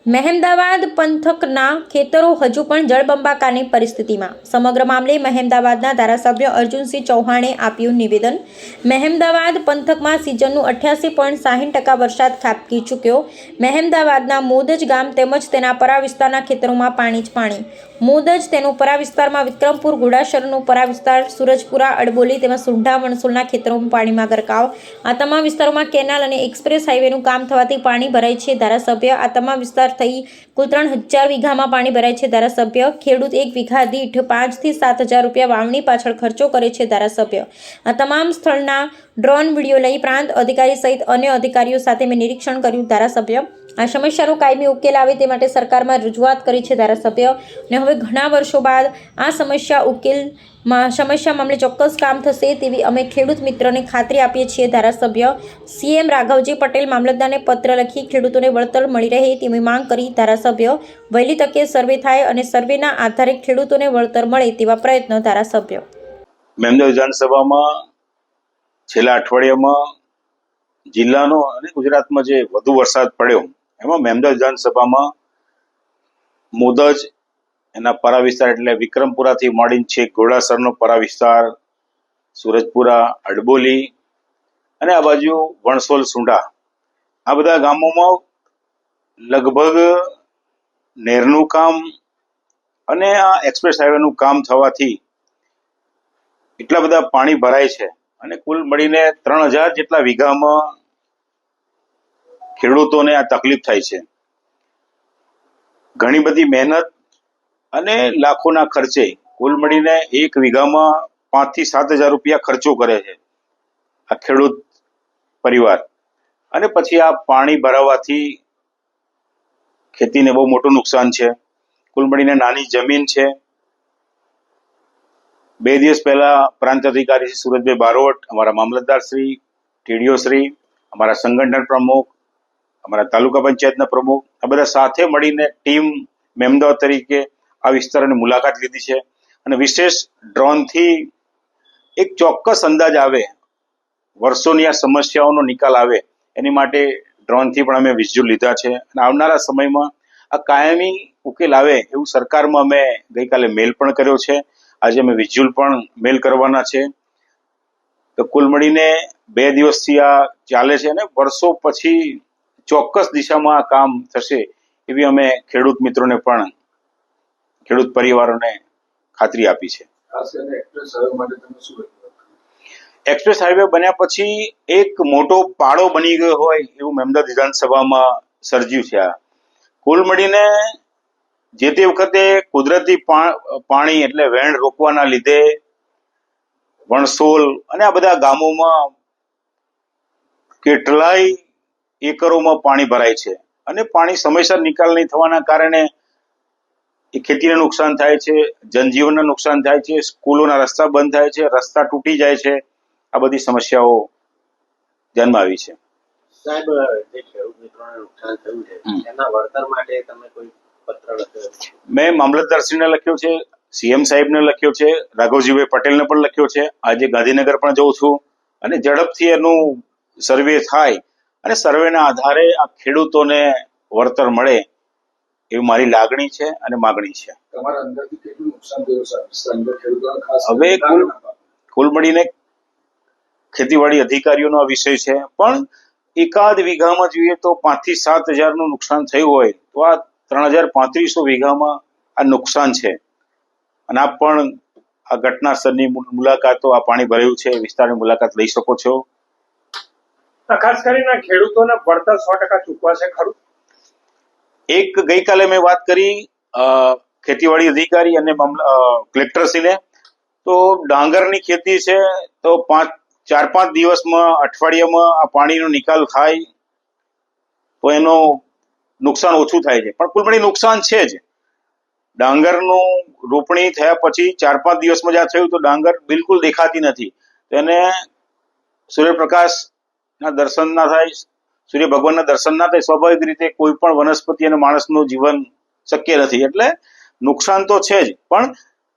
મહેમદાવાદ પંથકના ખેતરો હજુ પણ જળબંબાકારની પરિસ્થિતિમાં. સમગ્ર મામલે મહેમદાવાદના ધારાસભ્ય અર્જુનસિંહ ચૌહાણે આપ્યું નિવેદન. મહેમદાવાદ પંથકમાં સિઝનનું 88.60% વરસાદ ખાબકી ચૂક્યો. મહેમદાવાદના મોદજ ગામ તેમજ તેના પરા વિસ્તારના ખેતરોમાં પાણી જ પાણી. મોદજ તેનું પરા વિસ્તારમાં વિક્રમપુર, ઘોડાસરનું પરા વિસ્તાર, સુરજપુરા, અડબોલી તેમજ સુંઢા વણસોલના ખેતરોમાં પાણીમાં ગરકાવ. આ તમામ વિસ્તારોમાં કેનાલ અને એક્સપ્રેસ હાઈવેનું કામ થવાથી પાણી ભરાય છે. ધારાસભ્ય આ તમામ વિસ્તાર થઈ કુલ 3000 વીઘામાં પાણી ભરાય છે. ધારાસભ્ય ખેડૂત 1 વીઘા દીઠ 5 થી 7,000 રૂપિયા વાવણી પાછળ ખર્ચો કરે છે. ધારાસભ્ય આ તમામ સ્થળના ડ્રોન વિડીયો લઈ પ્રાંત અધિકારી સહિત અન્ય અધિકારીઓ સાથે મેં નિરીક્ષણ કર્યું. ધારાસભ્ય આ સમસ્યાનો કાયમી ઉકેલ આવે તે માટે સરકારમાં રજૂઆત કરી છે. ધારાસભ્ય ને હવે ઘણા વર્ષો બાદ આ સમસ્યા મામલે ચોક્કસ કામ થશે તેવી અમે ખેડૂત મિત્રોને ખાતરી આપીએ છીએ. ધારાસભ્ય CM રાઘવજી પટેલ મામલતદારને પત્ર લખી ખેડૂતોને વળતર મળી રહે તેવી માંગ કરી. ધારાસભ્ય વહેલી તકે સર્વે થાય અને સર્વેના આધારે ખેડૂતોને વળતર મળે તેવા પ્રયત્નો. ધારાસભ્ય મહેમદાવાદ વિધાનસભામાં છેલ્લા અઠવાડિયામાં જિલ્લાનો અને ગુજરાતમાં જે વધુ વરસાદ પડ્યો એમાં મહેમદાવાદ વિધાનસભામાં મોદજ, એના પરા વિસ્તાર એટલે વિક્રમપુરાથી માંડીને છેક ઘોડાસરનો પરા વિસ્તાર, સુરજપુરા, અડબોલી અને આ બાજુ વણસોલ, સુંઢા, આ બધા ગામોમાં લગભગ નહેરનું કામ અને આ એક્સપ્રેસ હાઈવેનું કામ થવાથી એટલા બધા પાણી ભરાય છે અને કુલ મળીને 3000 જેટલા વીઘામાં ખેડૂતોને આ તકલીફ થાય છે. ઘણી બધી મહેનત અને લાખોના ખર્ચે કુલ મળીને 1 વીઘામાં 5 થી 7,000 રૂપિયા ખર્ચો કરે છે આ ખેડૂત પરિવાર. અને પછી આ પાણી ભરાવાથી ખેતીને બહુ મોટું નુકસાન છે. કુલ મળીને નાની જમીન છે. 2 દિવસ પહેલા પ્રાંત અધિકારી શ્રી સુરજભાઈ બારોટ, અમારા મામલતદાર શ્રી, TDO શ્રી, અમારા સંગઠન પ્રમુખ, અમારા તાલુકા પંચાયતના પ્રમુખ, આ બધા સાથે મળીને ટીમ મહેમદાવાદ તરીકે આ વિસ્તારોની મુલાકાત લીધી છે અને વિશેષ ડ્રોનથી એક ચોક્કસ અંદાજ આવે, વર્ષોની આ સમસ્યાઓનો નિકાલ આવે એની માટે ડ્રોનથી પણ અમે વિઝ્યુઅલ લીધા છે અને આવનારા સમયમાં આ કાયમી ઉકેલ આવે એવું સરકારમાં અમે ગઈકાલે મેલ પણ કર્યો છે. આજે અમે વિઝ્યુઅલ પણ મેલ કરવાના છે. તો કુલ મળીને 2 દિવસથી આ ચાલે છે અને વર્ષો પછી ચોક્કસ દિશામાં આ કામ થશે એવી અમે ખેડૂત મિત્રોને પણ, ખેડૂત પરિવારોને ખાતરી આપી છે. એક્સપ્રેસ હાઈવે બન્યા પછી એક મોટો પાડો બની ગયો હોય એવું મહેમદાવાદ વિધાનસભામાં સર્જ્યું છે. આ કુલ મળીને જે તે વખતે કુદરતી પાણી એટલે વેણ રોકવાના લીધે વણસોલ અને આ બધા ગામોમાં કેટલાય એકરોમાં પાણી ભરાય છે અને પાણી સમયસર નિકાલ નહીં થવાના કારણે એ ખેતીને નુકસાન થાય છે, જનજીવનને નુકસાન થાય છે, સ્કૂલોના રસ્તા બંધ થાય છે, રસ્તા તૂટી જાય છે. આ બધી સમસ્યાઓ જન્મ આવી છે. સાહેબ, જે ખેડૂત મિત્રોને નુકસાન થયું છે એના વળતર માટે તમે કોઈ પત્ર લખ્યો? મેં મામલતદારશ્રીને લખ્યો છે, CM સાહેબને લખ્યો છે, રાઘવજીભાઈ પટેલને પણ લખ્યો છે. આજે ગાંધીનગર પણ જઉં છું અને ઝડપથી એનું સર્વે થાય અને સર્વેના આધારે આ ખેડૂતોને વળતર મળે એવી મારી લાગણી છે અને માગણી છે. હવે કુલ મળીને ખેતીવાડી અધિકારીઓનો આ વિષય છે, પણ એકાદ વીઘામાં જોઈએ તો 5 થી 7,000 નું નુકસાન થયું હોય તો આ 3,3500 વીઘામાં આ નુકસાન છે. અને આપ પણ આ ઘટના સ્થળની મુલાકાતો, આ પાણી ભરાયું છે વિસ્તારની મુલાકાત લઈ શકો છો. ખાસ કરીને ખેડૂતોને વળતર 100% ચૂકવાશે ખરું? એક ગઈકાલે મેં વાત કરી ખેતીવાડી અધિકારી અને કલેક્ટરશ્રીને, તો ડાંગરની ખેતી છે તો 4-5 દિવસમાં, અઠવાડિયામાં આ પાણીનો નિકાલ થાય તો એનો નુકસાન ઓછું થાય છે. પણ કુલ મળી નુકસાન છે જ. ડાંગરનું રોપણી થયા પછી 4-5 દિવસમાં જ્યાં થયું તો ડાંગર બિલકુલ દેખાતી નથી. તેને સૂર્યપ્રકાશના દર્શન ના થાય, સૂર્ય ભગવાનના દર્શન ના થાય, સ્વાભાવિક રીતે કોઈ પણ વનસ્પતિ અને માણસનું જીવન શક્ય નથી. એટલે નુકસાન તો છે જ, પણ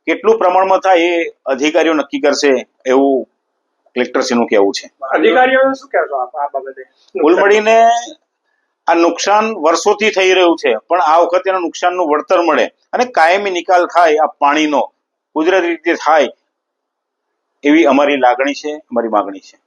કેટલું પ્રમાણમાં થાય એ અધિકારીઓ નક્કી કરશે એવું કલેક્ટરશ્રીનું કહેવું છે. અધિકારીઓને શું કહેશો આ બાબતે? કુલ મળીને આ નુકસાન વર્ષોથી થઈ રહ્યું છે, પણ આ વખતે એના નુકસાનનું વળતર મળે અને કાયમી નિકાલ થાય આ પાણીનો, કુદરતી રીતે થાય એવી અમારી લાગણી છે, અમારી માગણી છે.